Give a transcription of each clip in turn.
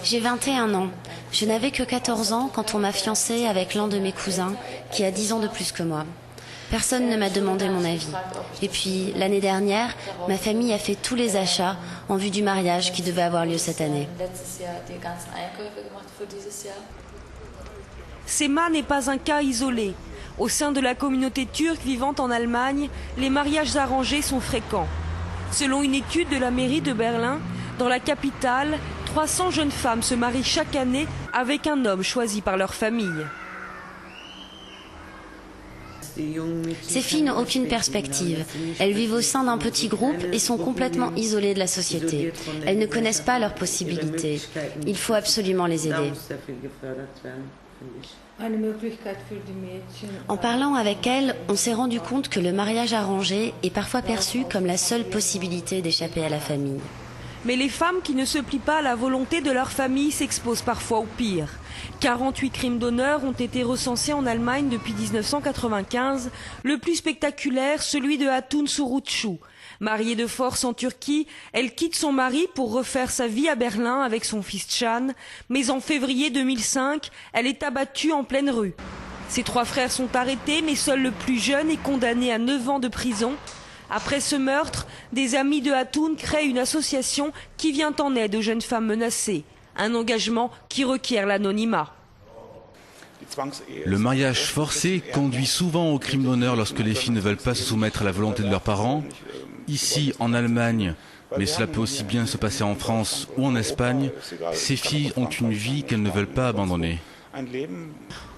J'ai 21 ans. Je n'avais que 14 ans quand on m'a fiancée avec l'un de mes cousins, qui a 10 ans de plus que moi. Personne ne m'a demandé mon avis. Et puis, l'année dernière, ma famille a fait tous les achats en vue du mariage qui devait avoir lieu cette année. Sema n'est pas un cas isolé. Au sein de la communauté turque vivant en Allemagne, les mariages arrangés sont fréquents. Selon une étude de la mairie de Berlin, dans la capitale, 300 jeunes femmes se marient chaque année avec un homme choisi par leur famille. Ces filles n'ont aucune perspective. Elles vivent au sein d'un petit groupe et sont complètement isolées de la société. Elles ne connaissent pas leurs possibilités. Il faut absolument les aider. En parlant avec elles, on s'est rendu compte que le mariage arrangé est parfois perçu comme la seule possibilité d'échapper à la famille. Mais les femmes qui ne se plient pas à la volonté de leur famille s'exposent parfois au pire. 48 crimes d'honneur ont été recensés en Allemagne depuis 1995, le plus spectaculaire, celui de Hatun Surucu. Mariée de force en Turquie, elle quitte son mari pour refaire sa vie à Berlin avec son fils Can, mais en février 2005, elle est abattue en pleine rue. Ses 3 frères sont arrêtés, mais seul le plus jeune est condamné à 9 ans de prison. Après ce meurtre, des amis de Hatun créent une association qui vient en aide aux jeunes femmes menacées. Un engagement qui requiert l'anonymat. Le mariage forcé conduit souvent au crime d'honneur lorsque les filles ne veulent pas se soumettre à la volonté de leurs parents. Ici, en Allemagne, mais cela peut aussi bien se passer en France ou en Espagne, ces filles ont une vie qu'elles ne veulent pas abandonner.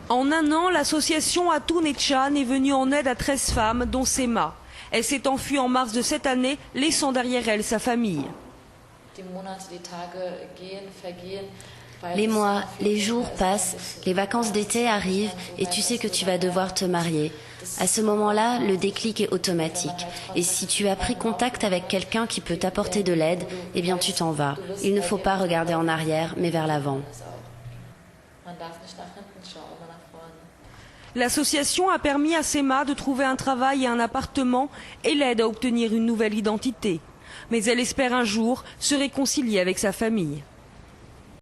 En un an, l'association Hatun et Can est venue en aide à 13 femmes, dont Sema. Elle s'est enfuie en mars de cette année, laissant derrière elle sa famille. Les mois, les jours passent, les vacances d'été arrivent et tu sais que tu vas devoir te marier. À ce moment-là, le déclic est automatique. Et si tu as pris contact avec quelqu'un qui peut t'apporter de l'aide, eh bien tu t'en vas. Il ne faut pas regarder en arrière, mais vers l'avant. L'association a permis à Sema de trouver un travail et un appartement et l'aide à obtenir une nouvelle identité. Mais elle espère un jour se réconcilier avec sa famille.